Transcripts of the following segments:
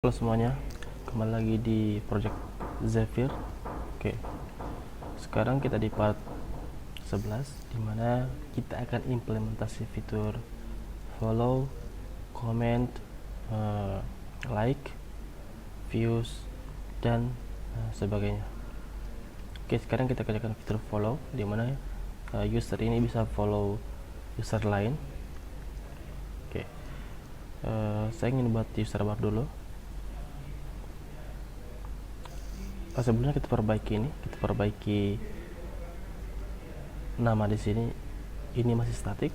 Halo semuanya, kembali lagi di Project Zephyr. Oke, sekarang kita di part 11, dimana kita akan implementasi fitur follow, comment, like, views, dan sebagainya. Oke, sekarang kita kerjakan fitur follow, dimana user ini bisa follow user lain. Oke, saya ingin buat user baru dulu. Sebelumnya kita perbaiki nama di sini. Ini masih statik.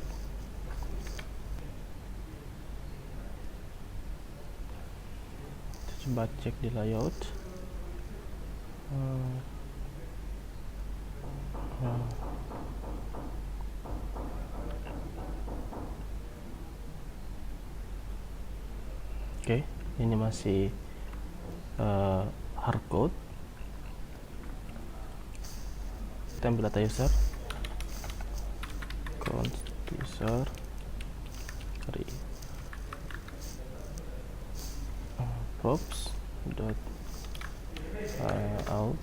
Coba cek di layout. Oke, ini masih hardcode. Kita ambil data user, const user props dot out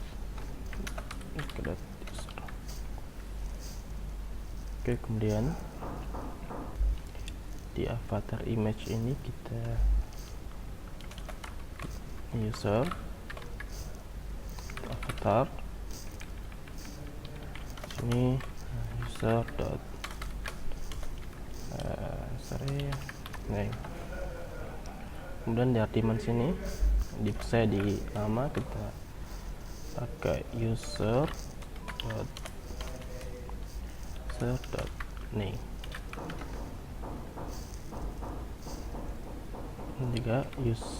dot user. Oke, kemudian di avatar image ini kita user avatar sini user dot name. Kemudian di argument sini saya di nama kita pakai user dot name. Dan juga user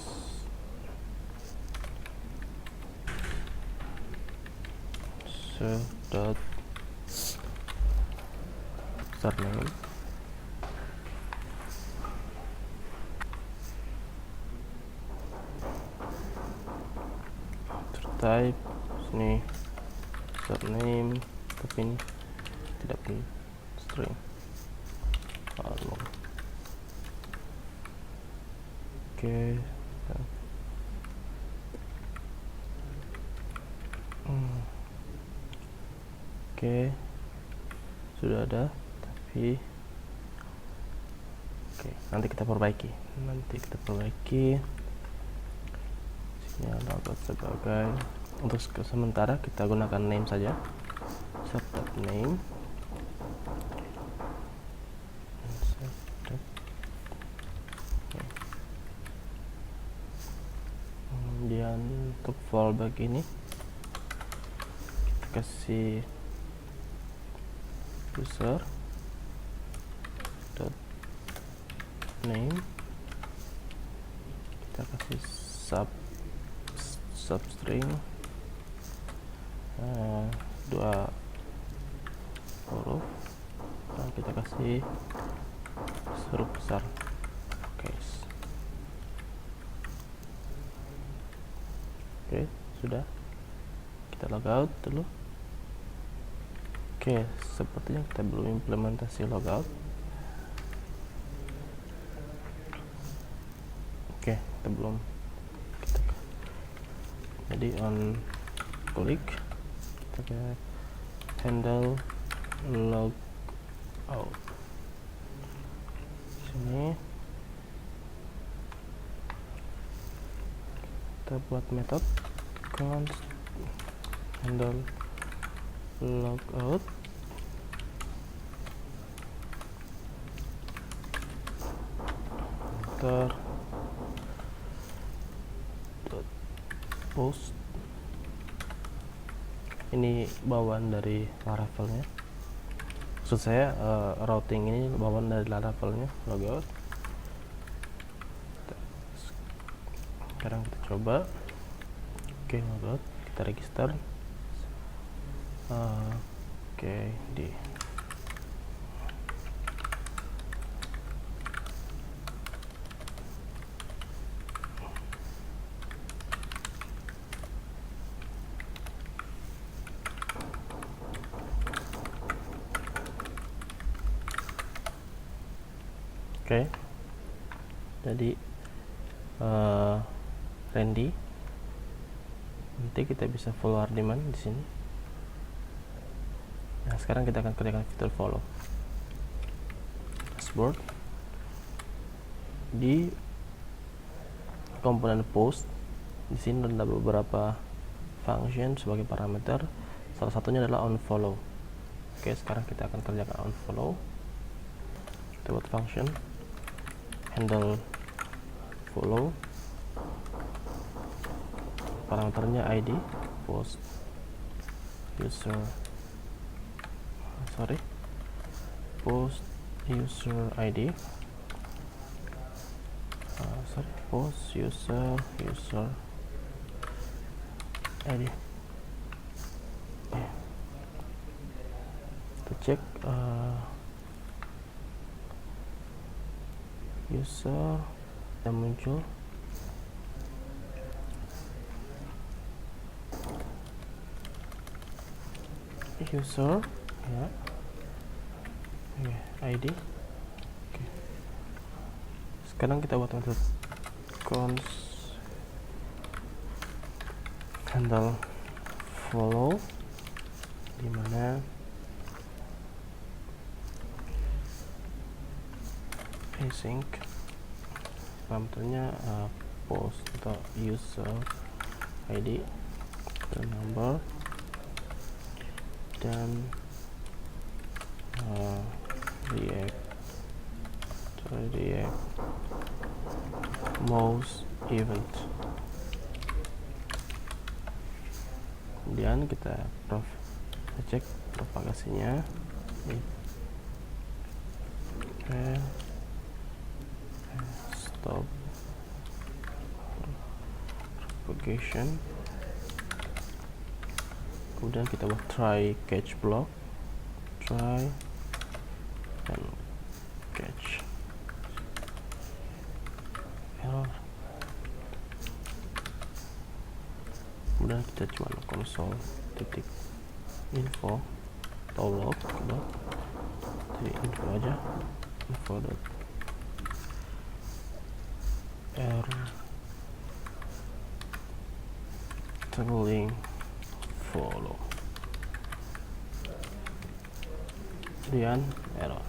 dot username. Type sini username, tapi ini tidak punya string. Oke, oke, sudah ada, tapi oke, nanti kita perbaiki. Sini ada sebagai, untuk sementara kita gunakan name saja, serta name. Kemudian untuk fallback ini kita kasih user dot name, kita kasih substring 2 huruf, dan kita kasih huruf besar case. Oke, sudah. Kita logout dulu. Oke, sepertinya kita belum implementasi logout. Oke, kita belum. Jadi on click kita ke handle logout. Sini kita buat metode const handle logout post. Ini bawaan dari Laravelnya, maksud saya routing ini bawaan dari Laravelnya logout. Sekarang kita coba. Oke, logout, kita register. Oke, di Oke, jadi Randy. Nanti kita bisa follow Hardiman di sini. Nah, sekarang kita akan kerjakan fitur follow. Dashboard. Di komponen post, di sini ada beberapa function sebagai parameter. Salah satunya adalah onFollow. Oke, sekarang kita akan kerjakan onFollow. Kita buat function handle follow, parameternya ID post user post user ID post user ID. Kita cek user yang muncul. User ya, ID. Oke. Sekarang kita buat metode cons handle follow, dimana async parameternya post atau user ID dan number dan react most event. Kemudian kita cek propagasinya. Stop propagation. Kemudian kita buat try catch block, try and catch error. Kemudian kita cuma console titik info atau log dot, jadi info aja, info dot toggling follow, kemudian error.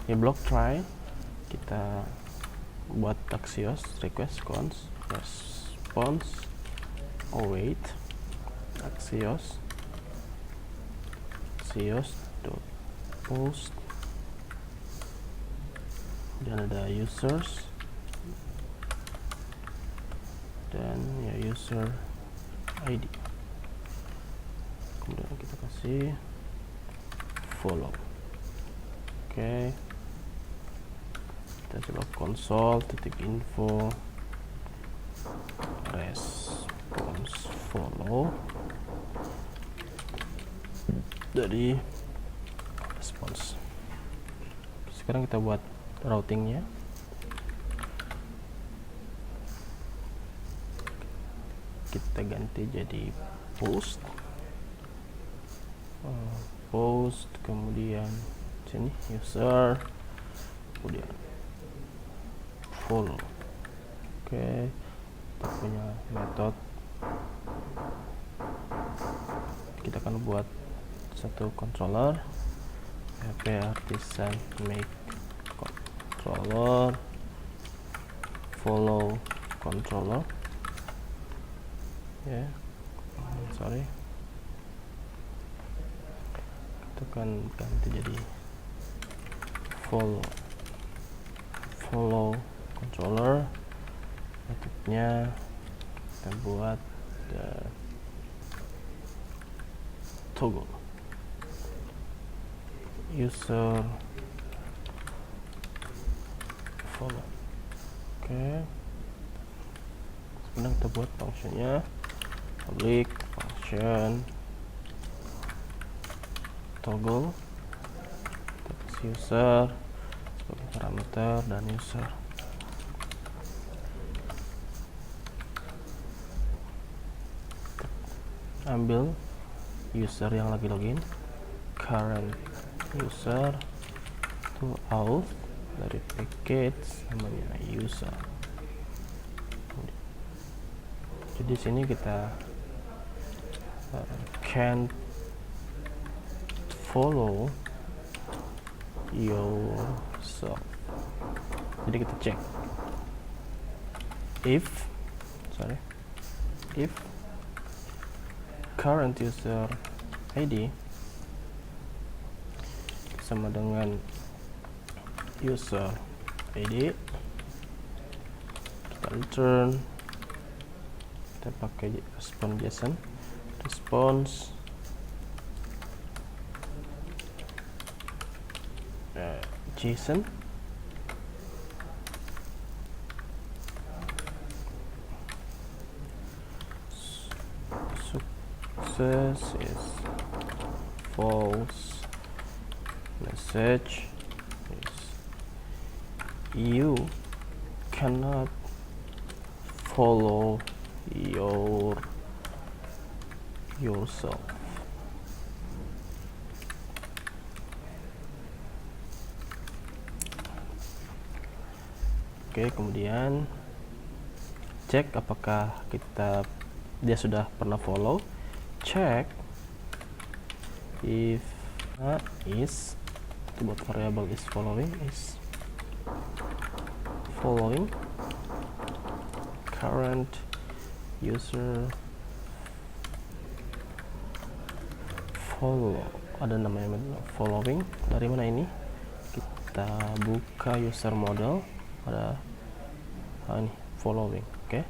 Di blok try kita buat Axios request cons response await Axios dot post, dan ada users dan ya user ID. Kemudian kita kasih follow. Oke, kita coba console titik info response follow dari response. Sekarang kita buat routingnya. Kita ganti jadi post, kemudian sini user, kemudian follow. Oke, kita punya metode. Kita akan buat satu controller, php artisan make controller follow controller ya, sorry, kita akan ganti jadi follow controller. Metodenya kita buat toggle user follow. Oke, sekarang kita buat functionnya public function toggle, user sebagai parameter dan user. Ambil user yang lagi login, current user to auth dari package namanya user. Kemudian Jadi sini kita can follow yourself. Jadi kita cek if current user ID sama dengan user ID, kita return, kita pakai response JSON, JSON success is false, message is you cannot follow yourself. Oke, kemudian cek apakah dia sudah pernah follow. Check if is, buat variable is following current user follow, ada namanya following. Dari mana ini? Kita buka user model, ada ini following. Oke,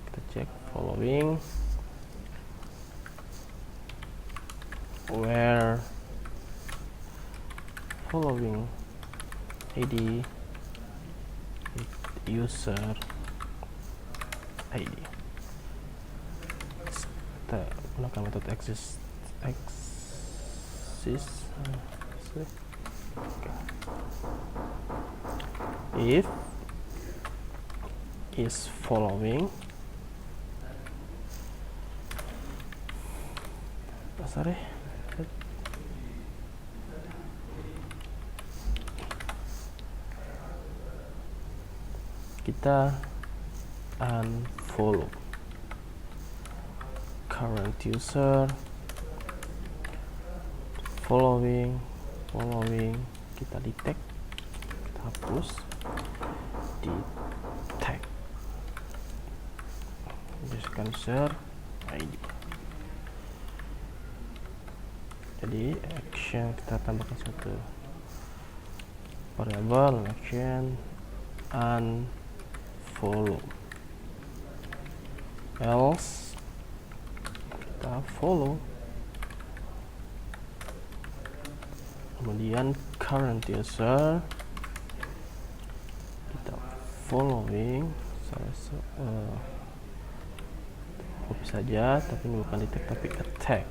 kita cek following, where following ID user ID. Kita gunakan metode exist. If is following kita unfollow current user, following kita detect, kita hapus detect user ID. Jadi action kita tambahkan satu variable action unfollow, else kita follow, kemudian current user kita following, copy saja, tapi ini bukan detect tapi attack.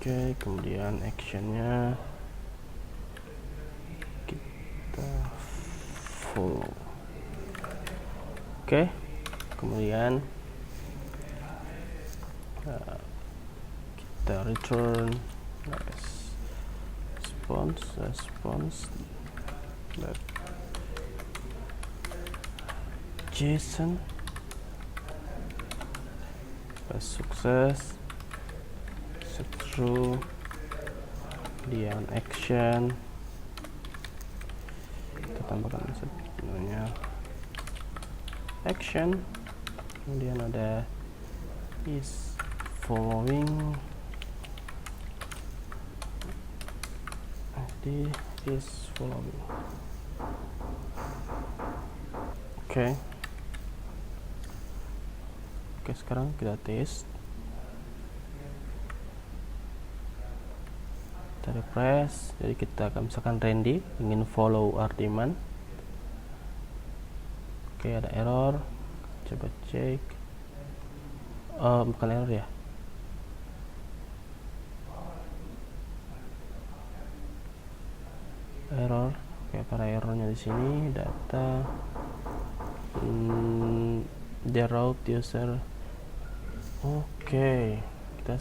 Oke, kemudian actionnya kita follow. Oke, kemudian kita return response JSON success true, kemudian action kita tambahkan sebenarnya action, kemudian ada is following, is following. Oke, sekarang kita tes. Kita refresh. Jadi kita akan misalkan Randy ingin follow Ardiman. Oke, ada error. Coba cek. Bukan error ya. Error. Oke, para errornya di sini data the route user. Oke, kita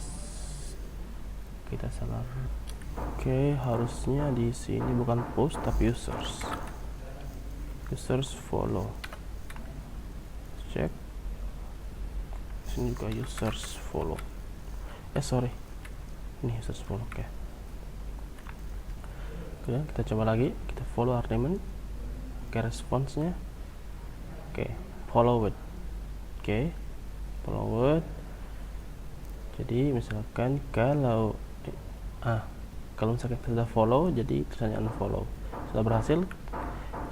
kita salah. Oke, harusnya di sini bukan post tapi users follow. Cek sini juga users follow. Sorry, ini users follow. Oke, kita coba lagi, kita follow argument. Responsnya follow with. Follow with. Jadi misalkan kalau misalkan kita sudah follow, jadi tulisannya unfollow. Sudah berhasil,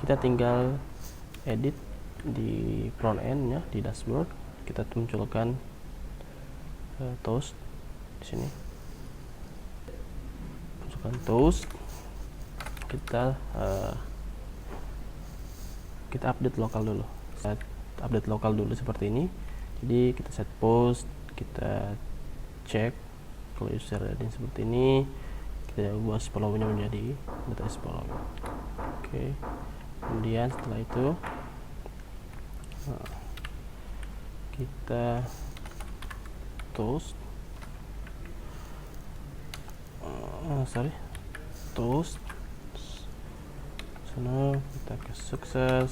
kita tinggal edit di front end ya, di dashboard. Kita munculkan toast di sini. Munculkan toast. Kita update lokal dulu. Update lokal dulu seperti ini. Jadi kita set post, kita cek kalau user ID seperti ini, kita ubah follow-nya menjadi data follow. Kemudian setelah itu kita toast sana, kita ke sukses,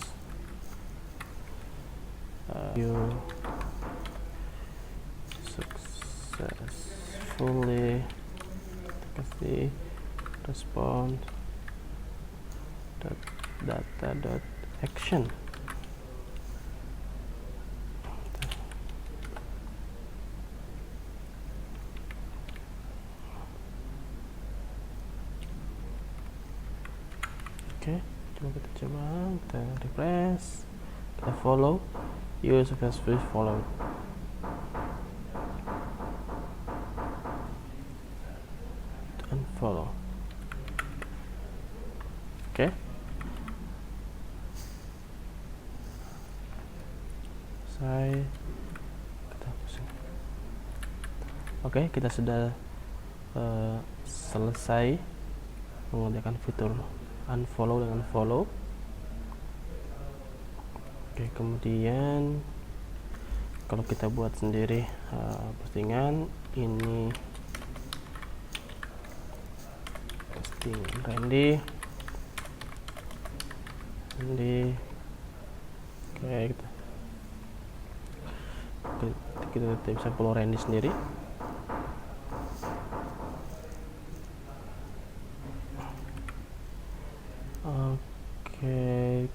successfully, kita kasih response data.action. Coba kita refresh, kita follow, you successfully follow. Unfollow. Kita sudah selesai mengerjakan fitur unfollow dengan follow. Kemudian kalau kita buat sendiri postingan ini, posting Randy. Kita bisa follow Randy sendiri.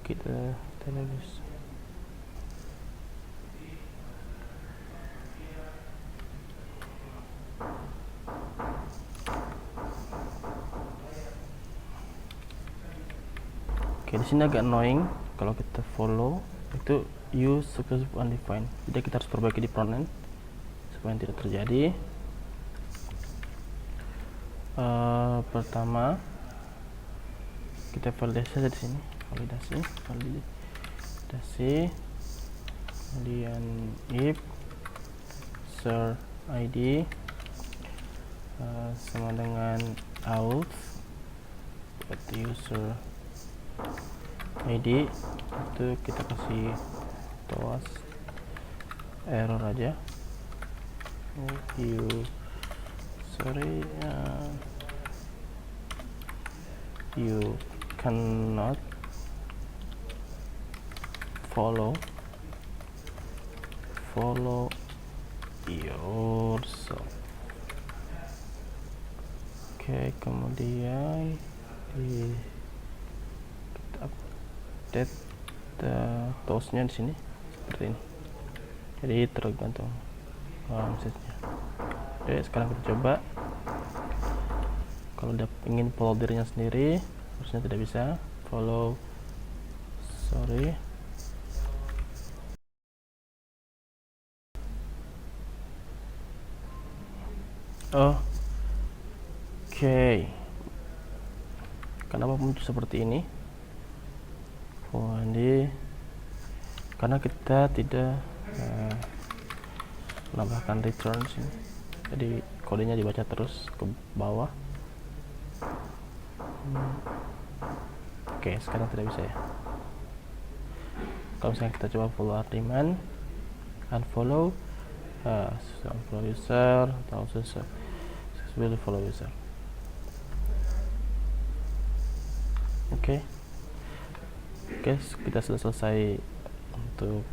Kita televisi. Di sini agak annoying kalau kita follow itu use successful undefined. Jadi kita harus perbaiki di front end supaya tidak terjadi. Pertama kita validasi di sini, validasi, kemudian if user ID sama dengan auth user ID, itu kita kasih toas error aja. You cannot follow yourself. Kemudian kita update toastnya di sini seperti ini. Jadi tergantung message-nya. Sekarang kita coba. Kalau udah ingin follow dirinya sendiri, harusnya tidak bisa follow. Kenapa muncul seperti ini? Karena kita tidak menambahkan return sini. Jadi kodenya dibaca terus ke bawah. Sekarang tidak bisa ya. Kalau misalnya kita coba follow argument, unfollow user atau will follow user. Oke, kita sudah selesai untuk